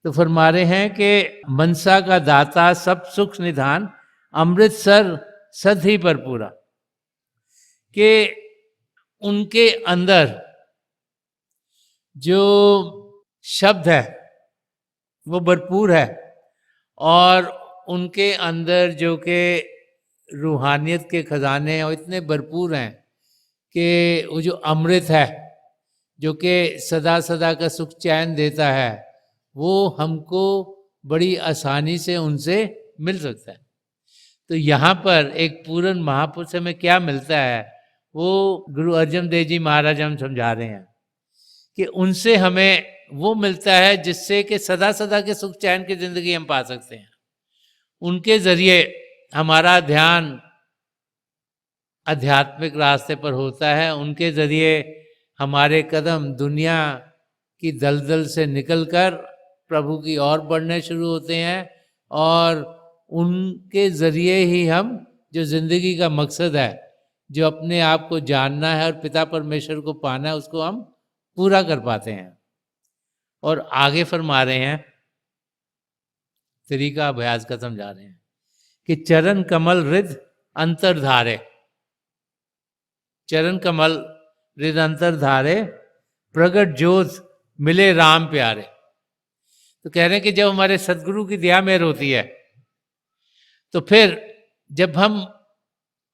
तो फरमा रहे हैं कि मनसा का दाता सब सुख निधान, अमृतसर सद ही पर पूरा, कि उनके अंदर जो शब्द है वो भरपूर है, और उनके अंदर जो कि रूहानियत के खजाने हैं वो इतने भरपूर हैं कि वो जो अमृत है जो कि सदा सदा का सुख चैन देता है, वो हमको बड़ी आसानी से उनसे मिल सकता है। तो यहाँ पर एक पूर्ण महापुरुष में क्या मिलता है वो गुरु अर्जन देव जी महाराज हम समझा रहे हैं कि उनसे हमें वो मिलता है जिससे कि सदा सदा के सुख चैन की जिंदगी हम पा सकते हैं। उनके जरिए हमारा ध्यान आध्यात्मिक रास्ते पर होता है, उनके जरिए हमारे कदम दुनिया की दलदल से निकलकर प्रभु की ओर बढ़ने शुरू होते हैं, और उनके जरिए ही हम जो जिंदगी का मकसद है, जो अपने आप को जानना है और पिता परमेश्वर को पाना है, उसको हम पूरा कर पाते हैं। और आगे फरमा रहे हैं, तरीका अभ्यास का समझा रहे हैं कि चरण कमल रिद अंतरधारे, चरण कमल रिद अंतरधारे, प्रगट ज्योत मिले राम प्यारे। तो कह रहे हैं कि जब हमारे सदगुरु की दया मेहर होती है तो फिर जब हम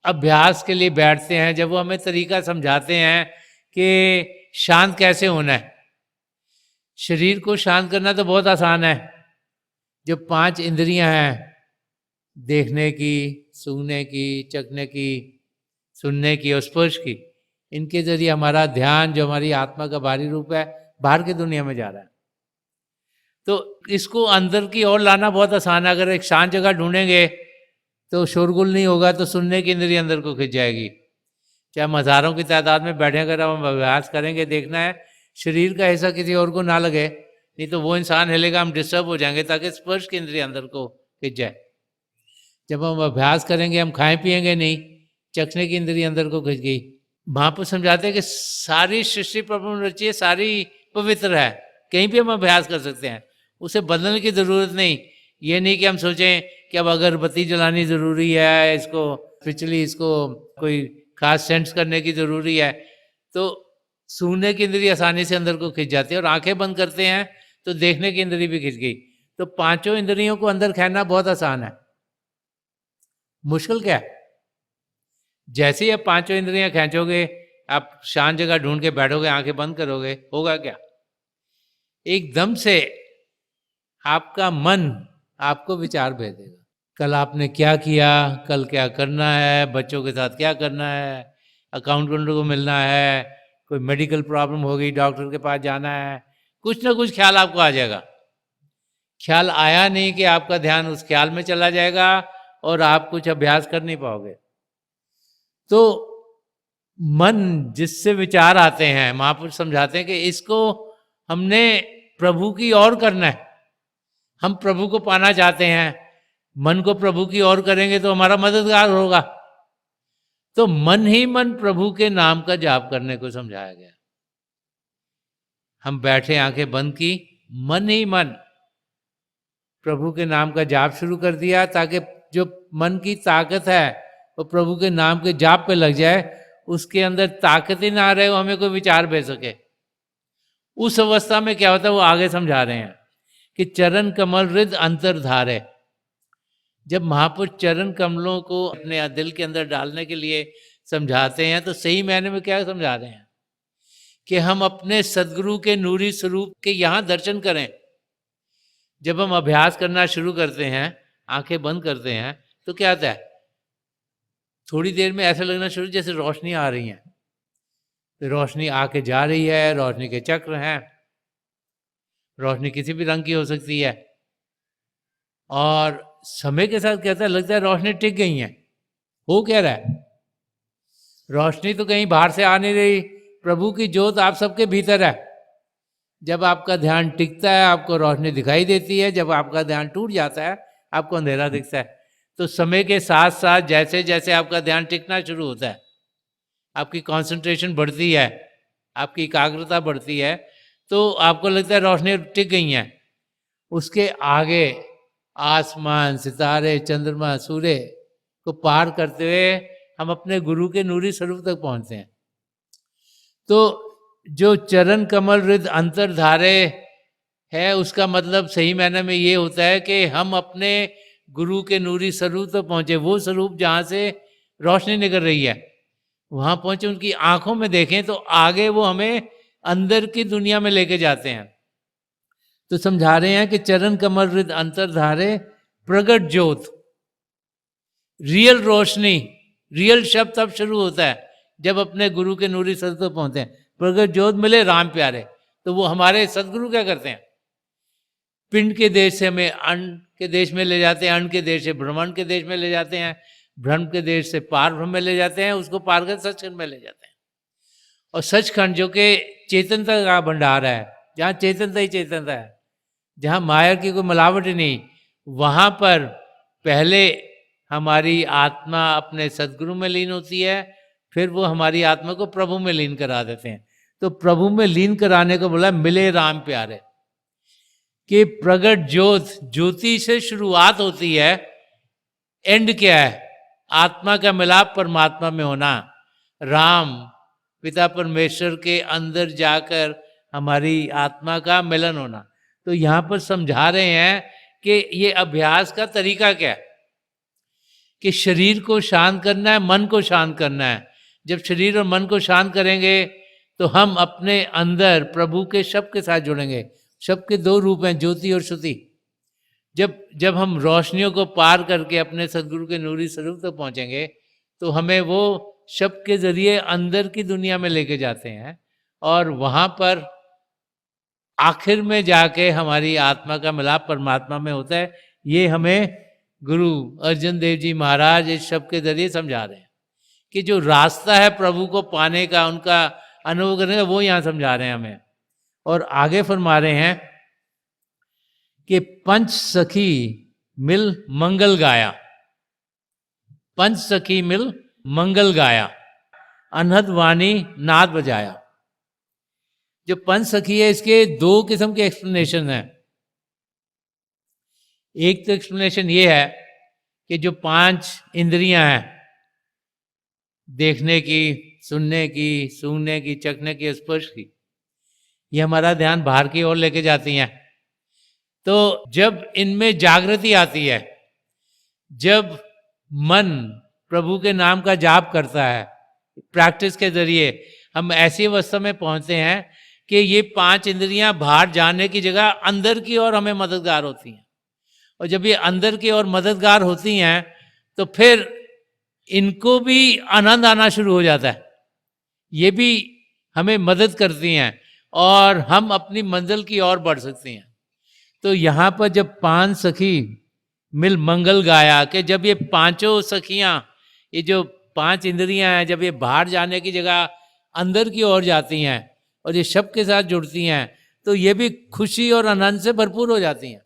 अभ्यास के लिए बैठते हैं, जब वो हमें तरीका समझाते हैं कि शांत कैसे होना है। शरीर को शांत करना तो बहुत आसान है। जो 5 इंद्रियां हैं, देखने की, सूंघने की, चखने की, सुनने की और स्पर्श की, इनके जरिए हमारा ध्यान जो हमारी आत्मा का बाहरी रूप है बाहर की दुनिया में जा रहा है। तो इसको अंदर की ओर लाना बहुत आसान है। अगर एक शांत जगह ढूंढेंगे तो शोरगुल नहीं होगा, तो सुनने की इंद्रिय अंदर को खिंच जाएगी। चाहे हम हजारों की तादाद में बैठे, अगर हम अभ्यास करेंगे, देखना है शरीर का हिस्सा किसी और को ना लगे, नहीं तो वो इंसान हिलेगा, हम डिस्टर्ब हो जाएंगे, ताकि स्पर्श की इंद्रिय अंदर को खिंच जाए। जब हम अभ्यास करेंगे, हम खाएं पिएंगे नहीं, चखने की इंद्रिय अंदर को खिंच गई। महापुरुष समझाते हैं कि सारी सृष्टि प्रभु ने रची है, सारी पवित्र है, कहीं भी हम अभ्यास कर सकते हैं, उसे बदलने की जरूरत नहीं। ये नहीं कि हम सोचें कि अब अगरबत्ती जलानी जरूरी है, इसको पिछली इसको कोई खास सेंस करने की जरूरी है। तो सूंघने की इंद्रिय आसानी से अंदर को खिंच जाती है, और आंखें बंद करते हैं तो देखने की इंद्रिय भी खिंच गई। तो 5 इंद्रियों को अंदर खींचना बहुत आसान है। मुश्किल क्या है? जैसे ही आप 5 इंद्रियां खींचोगे, आप शांत जगह ढूंढ के बैठोगे, आंखें बंद करोगे, होगा क्या? एकदम से आपका मन आपको विचार भेज देगा। कल आपने क्या किया, कल क्या करना है, बच्चों के साथ क्या करना है, अकाउंटेंट को मिलना है, कोई मेडिकल प्रॉब्लम होगी, डॉक्टर के पास जाना है, कुछ ना कुछ ख्याल आपको आ जाएगा। ख्याल आया नहीं कि आपका ध्यान उस ख्याल में चला जाएगा और आप कुछ अभ्यास कर नहीं पाओगे। तो मन जिससे विचार आते हैं, महापुरुष समझाते हैं कि इसको हमने प्रभु की ओर करना है। हम प्रभु को पाना चाहते हैं, मन को प्रभु की ओर करेंगे तो हमारा मददगार होगा। तो मन ही मन प्रभु के नाम का जाप करने को समझाया गया। हम बैठे, आंखें बंद की, मन ही मन प्रभु के नाम का जाप शुरू कर दिया, ताकि जो मन की ताकत है वो प्रभु के नाम के जाप पे लग जाए। उसके अंदर ताकत ही ना रहे, वो हमें कोई विचार भेज सके। उस अवस्था में क्या होता है वो आगे समझा रहे हैं कि चरण कमल रिद अंतरधारे। जब महापुरुष चरण कमलों को अपने दिल के अंदर डालने के लिए समझाते हैं तो सही मायने में क्या समझा रहे हैं कि हम अपने सदगुरु के नूरी स्वरूप के यहाँ दर्शन करें। जब हम अभ्यास करना शुरू करते हैं, आंखें बंद करते हैं, तो क्या होता है, थोड़ी देर में ऐसा लगना शुरू जैसे रोशनी आ रही है। तो रोशनी आके जा रही है, रोशनी के चक्र हैं, रोशनी किसी भी रंग की हो सकती है। और समय के साथ कहता है, लगता है रोशनी टिक गई है। हो क्या रहा है? रोशनी तो कहीं बाहर से आ नहीं रही, प्रभु की ज्योत आप सबके भीतर है। जब आपका ध्यान टिकता है आपको रोशनी दिखाई देती है, जब आपका ध्यान टूट जाता है आपको अंधेरा दिखता है। तो समय के साथ साथ जैसे जैसे आपका ध्यान टिकना शुरू होता है, आपकी कंसंट्रेशन बढ़ती है, आपकी एकाग्रता बढ़ती है, तो आपको लगता है रोशनी टिक गई है। उसके आगे आसमान, सितारे, चंद्रमा, सूर्य को पार करते हुए हम अपने गुरु के नूरी स्वरूप तक पहुंचते हैं। तो जो चरण कमल हृद अंतर्धारे है, उसका मतलब सही मायने में ये होता है कि हम अपने गुरु के नूरी स्वरूप तक पहुंचे। वो स्वरूप जहाँ से रोशनी निकल रही है वहां पहुंचे, उनकी आंखों में देखें तो आगे वो हमें अंदर की दुनिया में लेके जाते हैं। तो समझा रहे हैं कि चरण कमल हृद अंतर्धारे प्रगट ज्योत, रियल रोशनी, रियल शब्द तब शुरू होता है जब अपने गुरु के नूरी स्वरूप तक पहुंचते हैं। प्रगट ज्योत मिले राम प्यारे, तो वो हमारे सदगुरु क्या करते हैं, पिंड के देश से हमें अन्न के देश में ले जाते हैं, अन्न के देश से ब्रह्मांड के देश में ले जाते हैं, ब्रह्म के देश से पार ब्रह्म में ले जाते हैं, उसको पार कर सचखंड में ले जाते हैं। और सचखंड जो कि चेतनता का भंडार है, जहाँ चेतनता ही चेतनता है, जहाँ माया की कोई मिलावट ही नहीं, वहाँ पर पहले हमारी आत्मा अपने सदगुरु में लीन होती है, फिर वो हमारी आत्मा को प्रभु में लीन करा देते हैं। तो प्रभु में लीन कराने को बोला मिले राम प्यारे, कि प्रगट ज्योत, ज्योति से शुरुआत होती है, एंड क्या है, आत्मा का मिलाप परमात्मा में होना, राम पिता परमेश्वर के अंदर जाकर हमारी आत्मा का मिलन होना। तो यहाँ पर समझा रहे हैं कि ये अभ्यास का तरीका क्या है, कि शरीर को शांत करना है, मन को शांत करना है। जब शरीर और मन को शांत करेंगे तो हम अपने अंदर प्रभु के शब्द के साथ जुड़ेंगे। शब्द के दो रूप हैं, ज्योति और श्रुति। जब हम रोशनियों को पार करके अपने सदगुरु के नूरी स्वरूप तक पहुंचेंगे तो हमें वो शब्द के जरिए अंदर की दुनिया में लेके जाते हैं, और वहां पर आखिर में जाके हमारी आत्मा का मिलाप परमात्मा में होता है। ये हमें गुरु अर्जन देव जी महाराज इस शब्द के जरिए समझा रहे हैं कि जो रास्ता है प्रभु को पाने का, उनका अनुभव करने का, वो यहाँ समझा रहे हैं हमें। और आगे फरमा रहे हैं कि पंच सखी मिल मंगल गाया, पंच सखी मिल मंगल गाया, अनहद वाणी नाद बजाया। जो पंच सखी है, इसके दो किस्म के एक्सप्लेनेशन हैं। एक तो एक्सप्लेनेशन ये है कि जो 5 इंद्रियां हैं, देखने की, सुनने की, सूंघने की, चखने की, स्पर्श की, ये हमारा ध्यान बाहर की ओर लेके जाती हैं। तो जब इनमें जागृति आती है, जब मन प्रभु के नाम का जाप करता है, प्रैक्टिस के जरिए हम ऐसी अवस्था में पहुंचते हैं कि ये 5 इंद्रियां बाहर जाने की जगह अंदर की ओर हमें मददगार होती हैं। और जब ये अंदर की ओर मददगार होती हैं तो फिर इनको भी आनंद आना शुरू हो जाता है, ये भी हमें मदद करती हैं और हम अपनी मंजिल की ओर बढ़ सकते हैं। तो यहाँ पर जब 5 सखी मिल मंगल गाया, कि जब ये पांचों सखियां, ये जो 5 इंद्रियां हैं, जब ये बाहर जाने की जगह अंदर की ओर जाती हैं और ये शब्द के साथ जुड़ती हैं, तो ये भी खुशी और आनंद से भरपूर हो जाती हैं।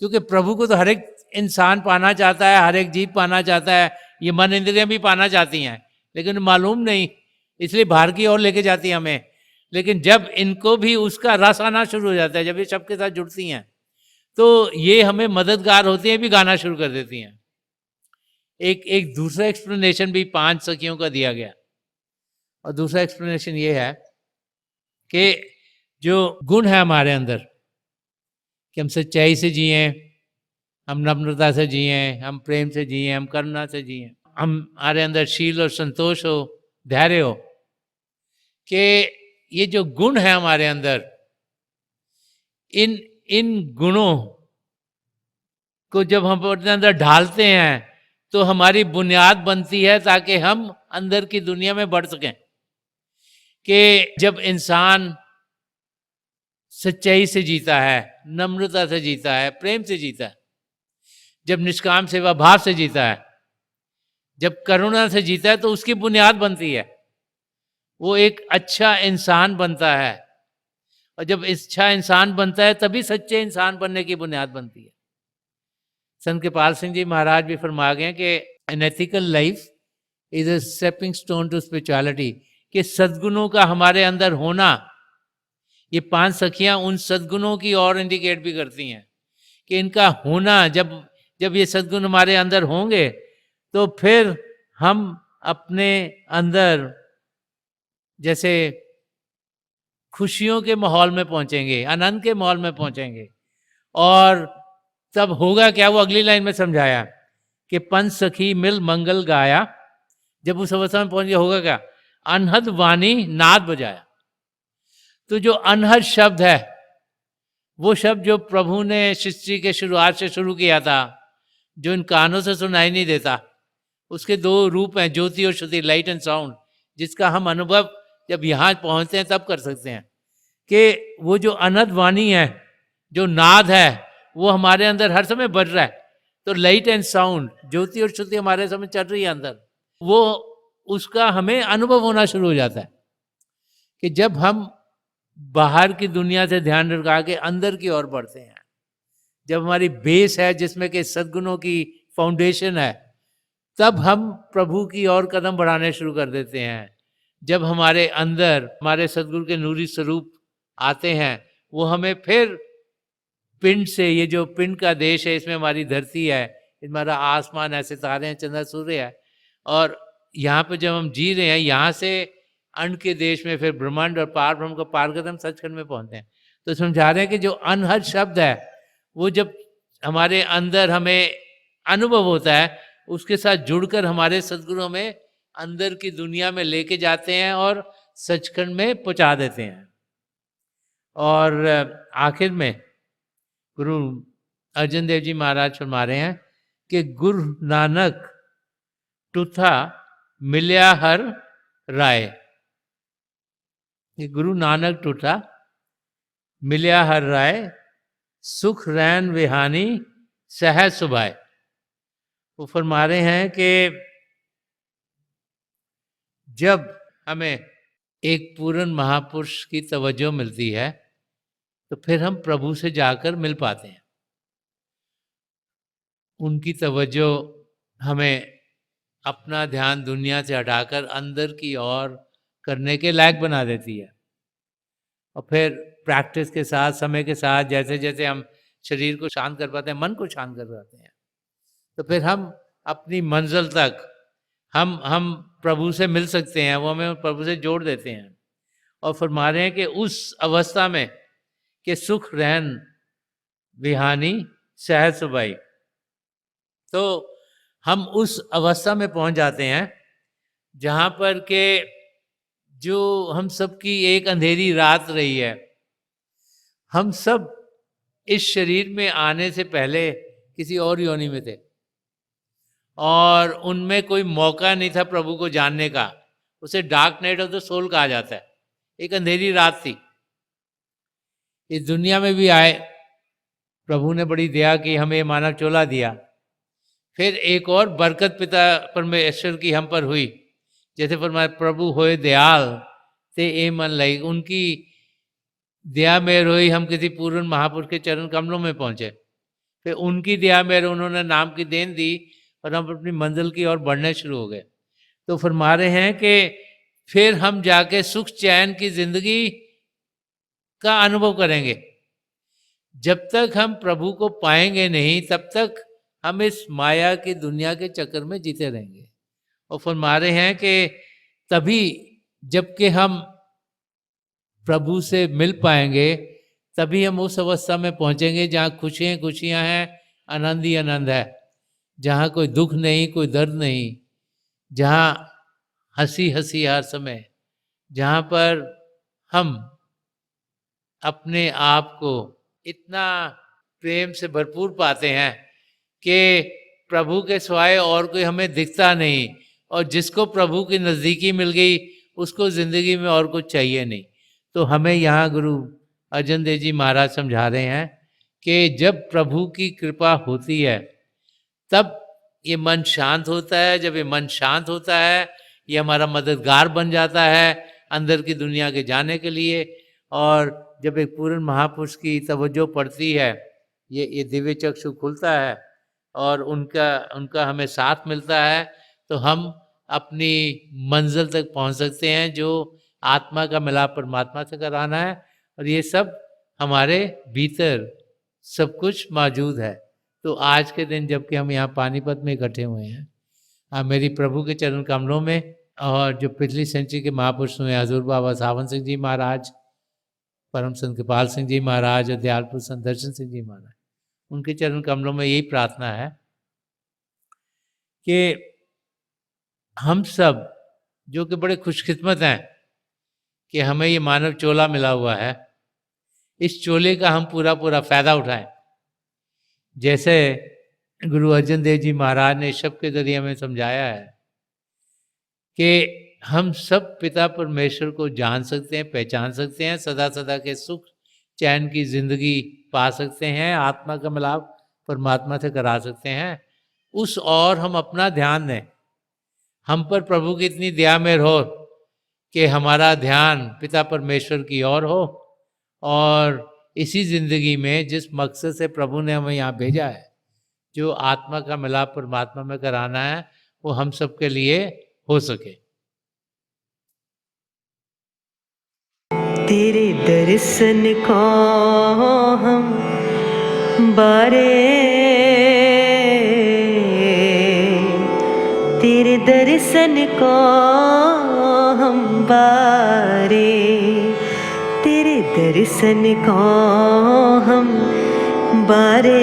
क्योंकि प्रभु को तो हर एक इंसान पाना चाहता है, हर एक जीव पाना चाहता है, ये मन इंद्रियां भी पाना चाहती हैं, लेकिन मालूम नहीं, इसलिए बाहर की ओर लेके जाती हैं हमें। लेकिन जब इनको भी उसका रस आना शुरू हो जाता है, जब ये शब्द के साथ जुड़ती हैं, तो ये हमें मददगार होती हैं, भी गाना शुरू कर देती हैं। एक दूसरा एक्सप्लेनेशन भी 5 सखियों का दिया गया, और दूसरा एक्सप्लेनेशन ये है कि जो गुण है हमारे अंदर, कि हम सच्चाई से जिए, हम नम्रता से जिए, हम प्रेम से जिए, हम करुणा से जिए, हमारे अंदर शील और संतोष हो, धैर्य हो, कि ये जो गुण है हमारे अंदर, इन गुणों को जब हम अपने अंदर ढालते हैं तो हमारी बुनियाद बनती है ताकि हम अंदर की दुनिया में बढ़ सकें। कि जब इंसान सच्चाई से जीता है, नम्रता से जीता है, प्रेम से जीता है, जब निष्काम सेवा भाव से जीता है, जब करुणा से जीता है, तो उसकी बुनियाद बनती है, वो एक अच्छा इंसान बनता है। और जब अच्छा इंसान बनता है तभी सच्चे इंसान बनने की बुनियाद बनती है। संत कृपाल सिंह जी महाराज भी फरमा गए कि an ethical life is a stepping stone to spirituality, कि सद्गुणों का हमारे अंदर होना ये 5 सखियां उन सद्गुणों की ओर इंडिकेट भी करती हैं कि इनका होना, जब ये सद्गुण हमारे अंदर होंगे तो फिर हम अपने अंदर जैसे खुशियों के माहौल में पहुंचेंगे, आनंद के माहौल में पहुंचेंगे। और तब होगा क्या, वो अगली लाइन में समझाया कि पंच सखी मिल मंगल गाया। जब उस अवस्था में पहुंच गया होगा क्या, अनहद वाणी नाद बजाया। तो जो अनहद शब्द है वो शब्द जो प्रभु ने सृष्टि के शुरुआत से शुरू किया था, जो इन कानों से सुनाई नहीं देता, उसके 2 रूप हैं, ज्योति और श्रुति, लाइट एंड साउंड, जिसका हम अनुभव जब यहाँ पहुंचते हैं तब कर सकते हैं। कि वो जो अनहद वाणी है, जो नाद है, वो हमारे अंदर हर समय बढ़ रहा है। तो लाइट एंड साउंड, ज्योति और श्रुति हमारे समय चल रही है अंदर, वो उसका हमें अनुभव होना शुरू हो जाता है। कि जब हम बाहर की दुनिया से ध्यान रखा के अंदर की ओर बढ़ते हैं, जब हमारी बेस है जिसमें कि सद्गुणों की फाउंडेशन है, तब हम प्रभु की ओर कदम बढ़ाने शुरू कर देते हैं। जब हमारे अंदर हमारे सद्गुरु के नूरी स्वरूप आते हैं, वो हमें फिर पिंड से, ये जो पिंड का देश है, इसमें हमारी धरती है, हमारा आसमान है, सितारे हैं, चंद्र सूर्य है, और यहाँ पे जब हम जी रहे हैं, यहाँ से अन्न के देश में फिर ब्रह्मांड और पार ब्रह्म को पार कर हम सचखंड में पहुंचते हैं। तो समझा रहे हैं कि जो अनहद शब्द है वो जब हमारे अंदर हमें अनुभव होता है, उसके साथ जुड़कर हमारे सद्गुरु में अंदर की दुनिया में लेके जाते हैं और सचखंड में पहुंचा देते हैं। और आखिर में गुरु अर्जन देव जी महाराज फरमा रहे हैं कि गुरु नानक टूथा मिल्या हर राय। गुरु नानक टूटा मिल्या हर राय, सुख रैन विहानी सहज सुभाए। वो फरमा रहे हैं कि जब हमें एक पूर्ण महापुरुष की तवज्जो मिलती है तो फिर हम प्रभु से जाकर मिल पाते हैं। उनकी तवज्जो हमें अपना ध्यान दुनिया से हटाकर अंदर की ओर करने के लायक बना देती है। और फिर प्रैक्टिस के साथ, समय के साथ, जैसे जैसे हम शरीर को शांत कर पाते हैं, मन को शांत कर पाते हैं, तो फिर हम अपनी मंजिल तक हम प्रभु से मिल सकते हैं। वो हमें प्रभु से जोड़ देते हैं। और फरमा रहे हैं कि उस अवस्था में कि सुख रहन विहानी सहज सुभाई, तो हम उस अवस्था में पहुंच जाते हैं जहाँ पर के जो हम सबकी एक अंधेरी रात रही है। हम सब इस शरीर में आने से पहले किसी और योनि में थे और उनमें कोई मौका नहीं था प्रभु को जानने का। उसे dark night of the soul कहा जाता है। एक अंधेरी रात थी। इस दुनिया में भी आए, प्रभु ने बड़ी दया की, हमें मानव चोला दिया। फिर एक और बरकत पिता परमेश्वर की हम पर हुई, जैसे फरमाया प्रभु होए दयाल ते ए मन लई। उनकी दया मेहर हुई, हम किसी पूर्ण महापुरुष के चरण कमलों में पहुंचे। फिर उनकी दया मेहर, उन्होंने नाम की देन दी और हम अपनी मंजिल की ओर बढ़ने शुरू हो गए। तो फरमा रहे हैं कि फिर हम जाके सुख चैन की जिंदगी का अनुभव करेंगे। जब तक हम प्रभु को पाएंगे नहीं, तब तक हम इस माया की दुनिया के चक्कर में जीते रहेंगे। और फरमा रहे हैं कि तभी जबकि हम प्रभु से मिल पाएंगे, तभी हम उस अवस्था में पहुंचेंगे जहाँ खुशियाँ खुशियाँ हैं, आनंद ही आनंद है, जहाँ कोई दुख नहीं, कोई दर्द नहीं, जहाँ हंसी हंसी हर समय, जहाँ पर हम अपने आप को इतना प्रेम से भरपूर पाते हैं कि प्रभु के सिवाय और कोई हमें दिखता नहीं। और जिसको प्रभु की नज़दीकी मिल गई, उसको ज़िंदगी में और कुछ चाहिए नहीं। तो हमें यहाँ गुरु अर्जन देव जी महाराज समझा रहे हैं कि जब प्रभु की कृपा होती है तब ये मन शांत होता है। जब ये मन शांत होता है, ये हमारा मददगार बन जाता है अंदर की दुनिया के जाने के लिए। और जब एक पूर्ण महापुरुष की तवज्जो पड़ती है, ये दिव्य चक्षु खुलता है और उनका हमें साथ मिलता है, तो हम अपनी मंजिल तक पहुंच सकते हैं, जो आत्मा का मिलाप परमात्मा से कराना है। और ये सब हमारे भीतर सब कुछ मौजूद है। तो आज के दिन जबकि हम यहाँ पानीपत में इकट्ठे हुए हैं, मेरी प्रभु के चरण कमलों में, और जो पिछली सेंचुरी के महापुरुष हुए हजूर बाबा सावन सिंह जी महाराज, परम संत कृपाल सिंह जी महाराज और दयालपुर संत दर्शन सिंह जी महाराज, उनके चरण कमलों में यही प्रार्थना है कि हम सब जो कि बड़े खुशकिस्मत हैं कि हमें ये मानव चोला मिला हुआ है, इस चोले का हम पूरा पूरा फायदा उठाएं। जैसे गुरु अर्जन देव जी महाराज ने शब्द के जरिए हमें समझाया है कि हम सब पिता परमेश्वर को जान सकते हैं, पहचान सकते हैं, सदा सदा के सुख चैन की जिंदगी पा सकते हैं, आत्मा का मिलाप परमात्मा से करा सकते हैं। उस और हम अपना ध्यान दें, हम पर प्रभु की इतनी दया मेहर हो कि हमारा ध्यान पिता परमेश्वर की ओर हो, और इसी जिंदगी में जिस मकसद से प्रभु ने हमें यहाँ भेजा है, जो आत्मा का मिलाप परमात्मा में कराना है, वो हम सबके लिए हो सके। तेरे दर्शन को हम बारे, तेरे दर्शन को हम बारे, तेरे दर्शन को हम बारे,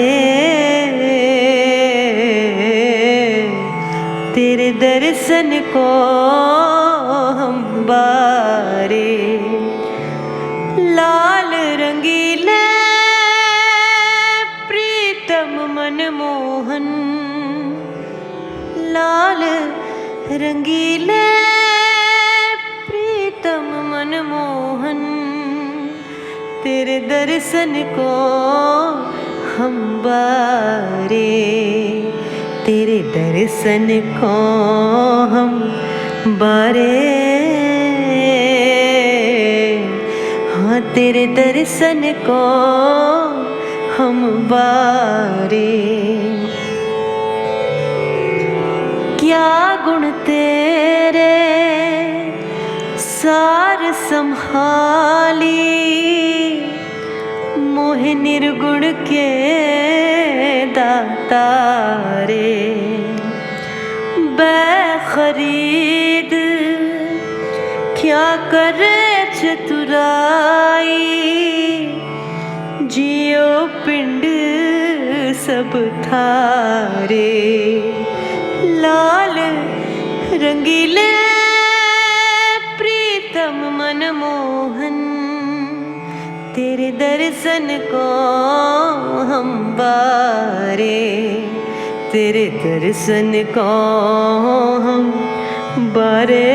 तेरे दर्शन को हम बारे। लाल रंगीले प्रीतम मनमोहन, लाल रंगीले प्रीतम मनमोहन, तेरे दर्शन को हम बारे, तेरे दर्शन को हम बारे, हाँ तेरे दर्शन को हम बारे। क्या गुण तेरे सार संभाली, मोह निर्गुण के दातारे, बेखरीद क्या करे चतुराई, जियो पिंड सब थारे। लाल रंगीले प्रीतम मनमोहन, तेरे दर्शन को हम बारे, तेरे दर्शन को हम बारे,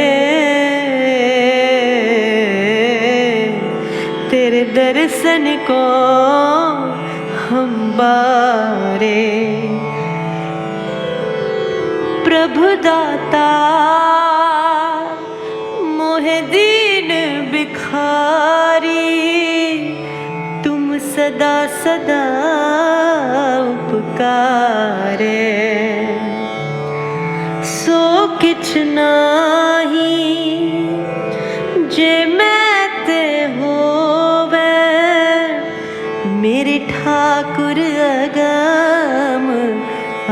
तेरे दर्शन को हम बारे। प्रभु दाता मोहे दीन बिखारी, तुम सदा सदा उपकारे। सो किछ नाही जे मैं ते होवे, मेरे ठाकुर अगम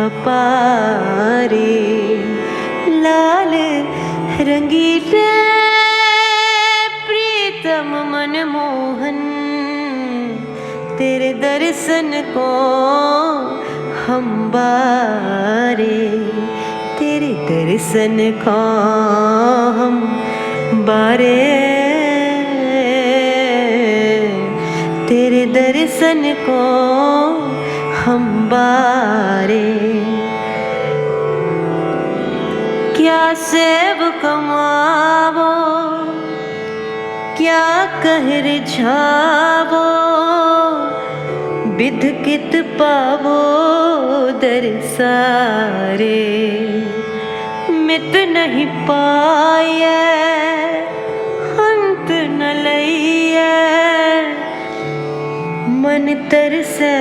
अपारे। लाल रंगीले प्रीतम मनमोहन, तेरे दर्शन को हम बारे, तेरे दर्शन को हम बारे, तेरे दर्शन को हम बारे। क्या सेव कमावो, क्या कहर झावो, विध कित पावो दरसारे। मित नहीं पाए अंत न लइए, मन तरसै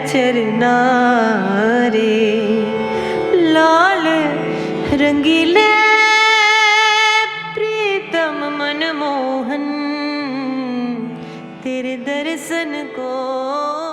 चरनारे। लाल रंगीले प्रीतम मनमोहन, तेरे दर्शन को